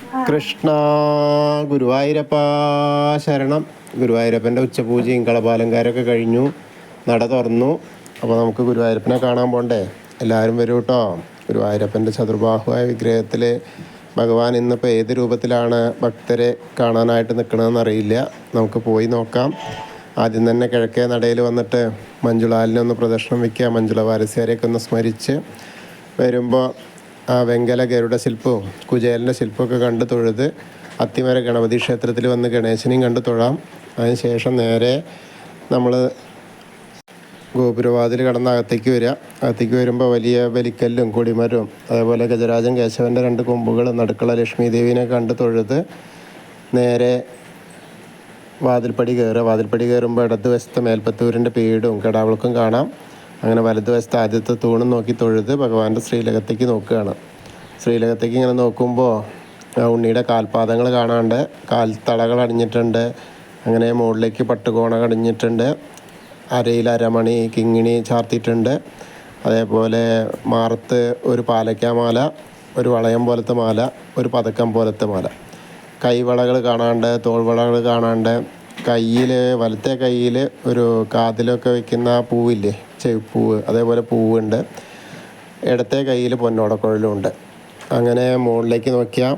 കൃഷ്ണ ഗുരുവായൂരപ്പ ശരണം. ഗുരുവായൂരപ്പൻ്റെ ഉച്ചപൂജയും കളഭാലങ്കാരമൊക്കെ കഴിഞ്ഞു, നട തുറന്നു. അപ്പോൾ നമുക്ക് ഗുരുവായൂരപ്പനെ കാണാൻ പോണ്ടേ? എല്ലാവരും വരൂ കേട്ടോ. ഗുരുവായൂരപ്പൻ്റെ ചതുർബാഹുവായ വിഗ്രഹത്തിൽ ഭഗവാൻ ഇന്നിപ്പോൾ ഏത് രൂപത്തിലാണ് ഭക്തരെ കാണാനായിട്ട് നിൽക്കണമെന്ന് അറിയില്ല. നമുക്ക് പോയി നോക്കാം. ആദ്യം തന്നെ കിഴക്കേ നടയിൽ വന്നിട്ട് മഞ്ജുളാലിനൊന്ന് പ്രദക്ഷിണം വയ്ക്കുക. മഞ്ജുള വാരസ്യാരെയൊക്കെ ഒന്ന് സ്മരിച്ച് വരുമ്പോൾ ആ വെങ്കല ഗരുഡ ശില്പവും കുചേലൻ്റെ ശില്പമൊക്കെ കണ്ട് തൊഴുത് അത്തിമര ഗണപതി ക്ഷേത്രത്തിൽ വന്ന് ഗണേശനെയും കണ്ട് തൊഴാം. അതിനുശേഷം നേരെ നമ്മൾ ഗോപുരവാതിൽ കടന്ന് അകത്തേക്ക് വരിക. അകത്തേക്ക് വരുമ്പോൾ വലിയ ബലിക്കല്ലും കൊടിമരവും അതേപോലെ ഗജരാജൻ കേശവൻ്റെ 2 കൊമ്പുകളും നടുക്കള ലക്ഷ്മി ദേവീനെ കണ്ട് തൊഴുത് നേരെ വാതിൽപ്പടി കയറുക. വാതിൽപ്പടി കയറുമ്പോൾ ഇടതുവശത്ത് മേൽപ്പത്തൂരിൻ്റെ പീഠവും കെടാവിളക്കും കാണാം. അങ്ങനെ വലതുവശത്ത് ആദ്യത്തെ തൂണും നോക്കി തൊഴുത് ഭഗവാന്റെ ശ്രീലകത്തേക്ക് നോക്കുകയാണ്. ശ്രീലകത്തേക്ക് ഇങ്ങനെ നോക്കുമ്പോൾ ഉണ്ണിയുടെ കാൽപാദങ്ങൾ കാണാണ്ട്, കാൽത്തളകൾ അണിഞ്ഞിട്ടുണ്ട്. അങ്ങനെ മുകളിലേക്ക് പട്ടുകോണ അണിഞ്ഞിട്ടുണ്ട്. അരയിൽ അരമണി കിങ്ങിണി ചാർത്തിയിട്ടുണ്ട്. അതേപോലെ മാറത്ത് ഒരു പാലക്കാമാല, ഒരു വളയം പോലത്തെ മാല, ഒരു പതക്കം പോലത്തെ മാല. കൈവളകൾ കാണാണ്ട്, തോൾവളകൾ കാണാണ്ട്. കയ്യിൽ വലത്തെ കയ്യിൽ ഒരു കാതിലൊക്കെ വെക്കുന്ന പൂവില്ലേ, ചെവിപ്പൂവ്, അതേപോലെ പൂവുണ്ട്. ഇടത്തെ കയ്യിൽ പൊന്നോടക്കുഴലുണ്ട്. അങ്ങനെ മുകളിലേക്ക് നോക്കിയാൽ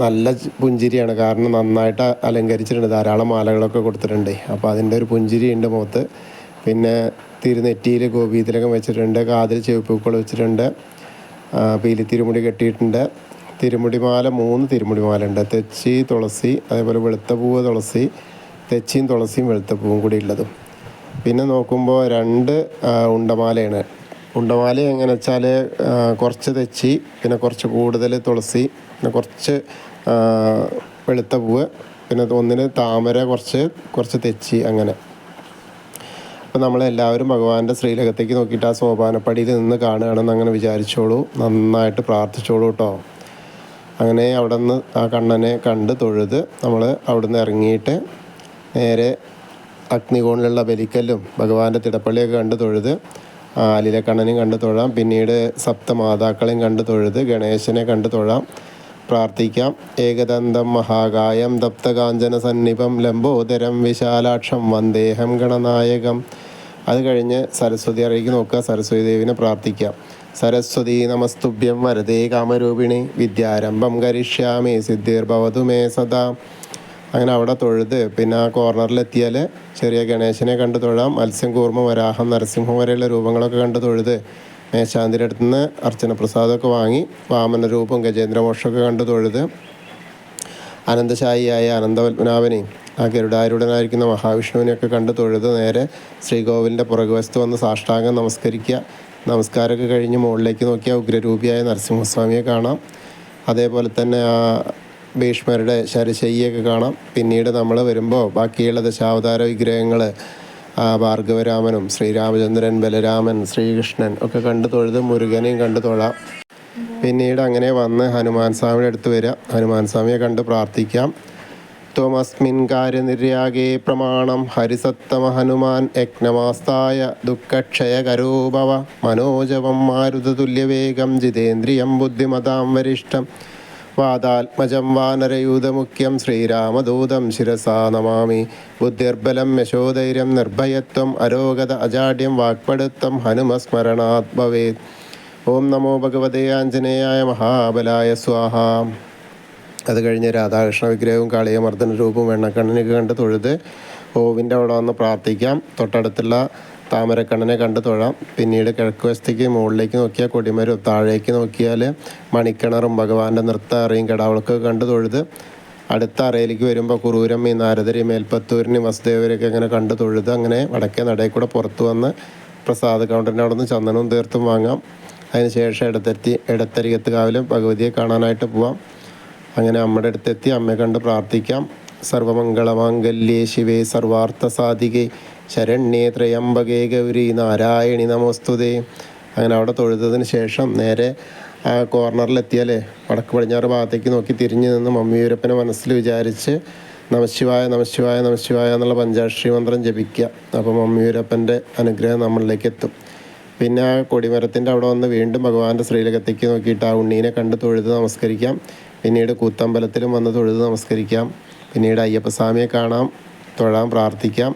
നല്ല പുഞ്ചിരിയാണ്. കാരണം നന്നായിട്ട് അലങ്കരിച്ചിട്ടുണ്ട്, ധാരാളം മാലകളൊക്കെ കൊടുത്തിട്ടുണ്ട്. അപ്പോൾ അതിൻ്റെ ഒരു പുഞ്ചിരി ഉണ്ട് മുഖത്ത്. പിന്നെ തിരുനെറ്റിയിൽ ഗോപീതിലകം വെച്ചിട്ടുണ്ട്, കാതിൽ ചെവിപ്പൂക്കൾ വെച്ചിട്ടുണ്ട്, പീലി തിരുമുടി കെട്ടിയിട്ടുണ്ട്. തിരുമുടിമാല 3 തിരുമുടിമാല ഉണ്ട്. തെച്ചി, തുളസി, അതേപോലെ വെളുത്ത പൂവ് തുളസി, തെച്ചിയും തുളസിയും വെളുത്ത പൂവും കൂടി ഉള്ളതും. പിന്നെ നോക്കുമ്പോൾ 2 ഉണ്ടമാലയാണ്. ഉണ്ടമാല എങ്ങനെ വെച്ചാൽ കുറച്ച് തെച്ചി, പിന്നെ കുറച്ച് കൂടുതൽ തുളസി, പിന്നെ കുറച്ച് വെളുത്ത പൂവ്, പിന്നെ ഒന്നിന് താമര, കുറച്ച് തെച്ചി, അങ്ങനെ. അപ്പോൾ നമ്മളെല്ലാവരും ഭഗവാന്റെ ശ്രീലകത്തേക്ക് നോക്കിയിട്ട് ആ സോപാനപ്പടിയിൽ നിന്ന് കാണുകയാണെന്ന് അങ്ങനെ വിചാരിച്ചോളൂ. നന്നായിട്ട് പ്രാർത്ഥിച്ചോളൂ കേട്ടോ. അങ്ങനെ അവിടെ നിന്ന് ആ കണ്ണനെ കണ്ട് തൊഴുത് നമ്മൾ അവിടെ നിന്ന് ഇറങ്ങിയിട്ട് നേരെ അഗ്നികോണിലുള്ള ബലിക്കല്ലും ഭഗവാന്റെ തിടപ്പള്ളിയൊക്കെ കണ്ട് തൊഴുത് ആലിലെ കണ്ണനെയും കണ്ട് തൊഴാം. പിന്നീട് സപ്തമാതാക്കളെയും കണ്ട് തൊഴുത് ഗണേശനെ കണ്ട് തൊഴാം, പ്രാർത്ഥിക്കാം. ഏകദന്തം മഹാകായം തപ്തകാഞ്ചന സന്നിപം ലംബോദരം വിശാലാക്ഷം വന്ദേഹം ഗണനായകം. അത് കഴിഞ്ഞ് സരസ്വതി അറിയിക്ക് നോക്കുക, സരസ്വതി ദേവിനെ പ്രാർത്ഥിക്കാം. സരസ്വതി നമസ്തുഭ്യം വരദേ കാമരൂപിണി വിദ്യാരംഭം കരിഷ്യാമി സിദ്ധിർഭവതു മേ സദാ. അങ്ങനെ അവിടെ തൊഴുത് പിന്നെ ആ കോർണറിലെത്തിയാൽ ചെറിയ ഗണേശനെ കണ്ട് തൊഴാം. മത്സ്യം, കൂർമ്മ, വരാഹം, നരസിംഹം വരെയുള്ള രൂപങ്ങളൊക്കെ കണ്ട് തൊഴുത് മേശാന്തിൻ്റെ അടുത്ത് നിന്ന് അർച്ചന പ്രസാദമൊക്കെ വാങ്ങി വാമന രൂപം ഗജേന്ദ്രമോക്ഷമൊക്കെ കണ്ട് തൊഴുത് അനന്തശായിയായ അനന്തപത്മനാഭനെയും ആ ഗരുഡാരൂഢനായിരിക്കുന്ന മഹാവിഷ്ണുവിനെയൊക്കെ കണ്ട് തൊഴുത് നേരെ ശ്രീകോവിലിൻ്റെ പുറകുവശത്ത് വന്ന് സാഷ്ടാംഗം നമസ്കരിക്കുക. നമസ്കാരമൊക്കെ കഴിഞ്ഞ് മുകളിലേക്ക് നോക്കിയാൽ ഉഗ്രരൂപിയായ നരസിംഹസ്വാമിയെ കാണാം. അതേപോലെ തന്നെ ആ ഭീഷ്മരുടെ ശരശയ്യൊക്കെ കാണാം. പിന്നീട് നമ്മൾ വരുമ്പോൾ ബാക്കിയുള്ള ദശാവതാര വിഗ്രഹങ്ങൾ ഭാർഗവരാമനും ശ്രീരാമചന്ദ്രൻ, ബലരാമൻ, ശ്രീകൃഷ്ണൻ ഒക്കെ കണ്ട് തൊഴുത് മുരുകനെയും കണ്ട് തൊഴാം. പിന്നീട് അങ്ങനെ വന്ന് ഹനുമാൻ സ്വാമിയുടെ അടുത്ത് വരിക. ഹനുമാൻ സ്വാമിയെ കണ്ട് പ്രാർത്ഥിക്കാം. ത്വമസ്മിൻ കാര്യനിര്യാഗേ പ്രമാണം ഹരിസത്തമ ഹനുമാൻ യജ്ഞമാസ്തായ ദുഃഖക്ഷയകരോഭവ മനോജവം മാരുതതുല്യവേഗം ജിതേന്ദ്രിയം ബുദ്ധിമതാം വരിഷ്ഠം വാദാത്മജം വാനരയൂതമുഖ്യം ശ്രീരാമദൂതം ശിരസാ നമാമി. ബുദ്ധിർബലം യശോധൈര്യം നിർഭയത്വം അരോഗത അജാഡ്യം വാക്പടുത്തം ഹനുമസ്മരണാത് ഭവേത്. ഓം നമോ ഭഗവതേ ആഞ്ജനേയായ മഹാബലായ സ്വാഹ. അത് കഴിഞ്ഞ് രാധാകൃഷ്ണ വിഗ്രഹവും കാളിയമർദ്ദന രൂപവും വെണ്ണക്കണ്ണനൊക്കെ കണ്ട് തൊഴുത് ഓവിൻ്റെ അവിടെ വന്ന് പ്രാർത്ഥിക്കാം. തൊട്ടടുത്തുള്ള താമരക്കണ്ണനെ കണ്ട് തൊഴാം. പിന്നീട് കിഴക്ക് വശത്തേക്ക് മുകളിലേക്ക് നോക്കിയാൽ കൊടിമരവും, താഴേക്ക് നോക്കിയാൽ മണിക്കിണറും ഭഗവാന്റെ നൃത്ത അറയും കെടാവിളക്കൊക്കെ കണ്ട് തൊഴുത് അടുത്ത അറയിലേക്ക് വരുമ്പോൾ കുറൂരമ്മയും നാരദരെയും മേൽപ്പത്തൂരിനെയും വസുദേവരെയൊക്കെ അങ്ങനെ കണ്ട് തൊഴുത് അങ്ങനെ വടക്കേ നടയിൽ കൂടെ പുറത്ത് വന്ന് പ്രസാദ കൗണ്ടറിൻ്റെ അവിടെ നിന്ന് ചന്ദനവും തീർത്തും വാങ്ങാം. അതിനുശേഷം ഇടത്തരികത്ത് കാവിലും ഭഗവതിയെ കാണാനായിട്ട് പോവാം. അങ്ങനെ അമ്മയുടെ അടുത്തെത്തി അമ്മയെ കണ്ട് പ്രാർത്ഥിക്കാം. സർവമംഗളമാംഗല്യേ ശിവേ സർവാർത്ഥ സാധികേ ശരണ്യേ ത്രയംബകേ ഗൗരി നാരായണി നമോസ്തുതേ. അങ്ങനെ അവിടെ തൊഴുതതിന് ശേഷം നേരെ ആ കോർണറിലെത്തിയാലേ വടക്ക് പടിഞ്ഞാറ് ഭാഗത്തേക്ക് നോക്കി തിരിഞ്ഞു നിന്ന് മമ്മിയൂരപ്പനെ മനസ്സിൽ വിചാരിച്ച് നമശിവായ നമശിവായ നമശിവായ എന്നുള്ള പഞ്ചാക്ഷരി മന്ത്രം ജപിക്കുക. അപ്പോൾ മമ്മിയൂരപ്പൻ്റെ അനുഗ്രഹം നമ്മളിലേക്ക് എത്തും. പിന്നെ ആ കൊടിമരത്തിൻ്റെ അവിടെ വന്ന് വീണ്ടും ഭഗവാന്റെ ശ്രീലകത്തേക്ക് നോക്കിയിട്ട് ആ ഉണ്ണീനെ കണ്ട് തൊഴുത് നമസ്കരിക്കാം. പിന്നീട് കൂത്തമ്പലത്തിലും വന്ന് തൊഴുത് നമസ്കരിക്കാം. പിന്നീട് അയ്യപ്പസ്വാമിയെ കാണാം, തൊഴാം, പ്രാർത്ഥിക്കാം.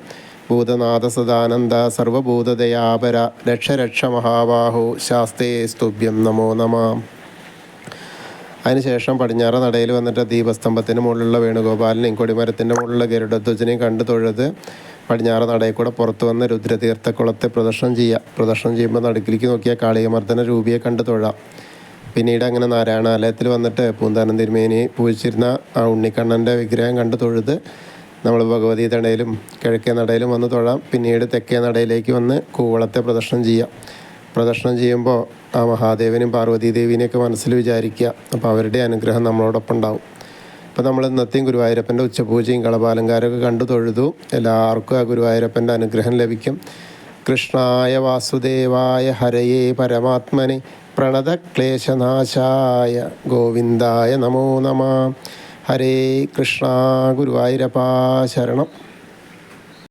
ഭൂതനാഥ സദാനന്ദ സർവഭൂതദയാപര രക്ഷ രക്ഷ മഹാബാഹു ശാസ്തേ സ്തുഭ്യം നമോ നമ. അതിനുശേഷം പടിഞ്ഞാറ് നടയിൽ വന്നിട്ട് ദീപസ്തംഭത്തിന് മുകളിലുള്ള വേണുഗോപാലിനെയും കൊടിമരത്തിൻ്റെ മുകളിലുള്ള ഗരുഡധ്വജനെയും കണ്ടു തൊഴുത് പടിഞ്ഞാറ് നടയിൽ കൂടെ പുറത്ത് വന്ന് രുദ്രതീർത്ഥക്കുളത്തെ പ്രദർശനം ചെയ്യുക. പ്രദർശനം ചെയ്യുമ്പോൾ നടുക്കിലേക്ക് നോക്കിയാൽ കാളിയമർദ്ദന രൂപിയെ കണ്ടു തൊഴാം. പിന്നീട് അങ്ങനെ നാരായണാലയത്തിൽ വന്നിട്ട് പൂന്താനം തിരുമേനി പൂജിച്ചിരുന്ന ആ ഉണ്ണിക്കണ്ണൻ്റെ വിഗ്രഹം കണ്ട് തൊഴുത് നമ്മൾ ഭഗവതി നടയിലും കിഴക്കേ നടയിലും വന്ന് തൊഴാം. പിന്നീട് തെക്കേ നടയിലേക്ക് വന്ന് കൂവളത്തെ പ്രദർശനം ചെയ്യാം. പ്രദർശനം ചെയ്യുമ്പോൾ ആ മഹാദേവനും പാർവതീ ദേവീനെയൊക്കെ മനസ്സിൽ വിചാരിക്കുക. അപ്പോൾ അവരുടെ അനുഗ്രഹം നമ്മളോടൊപ്പം ഉണ്ടാവും. അപ്പോൾ നമ്മൾ ഇന്നത്തെയും ഗുരുവായൂരപ്പൻ്റെ ഉച്ചപൂജയും കളഭാലങ്കാരമൊക്കെ കണ്ടു തൊഴുതു. എല്ലാവർക്കും ആ ഗുരുവായൂരപ്പൻ്റെ അനുഗ്രഹം ലഭിക്കും. കൃഷ്ണായ വാസുദേവായ ഹരയേ പരമാത്മനെ പ്രണതക്ലേശനാശായ ഗോവിന്ദായ നമോ നമ. ഹരേ കൃഷ്ണ. ഗുരുവായൂരപ്പാ ശരണം.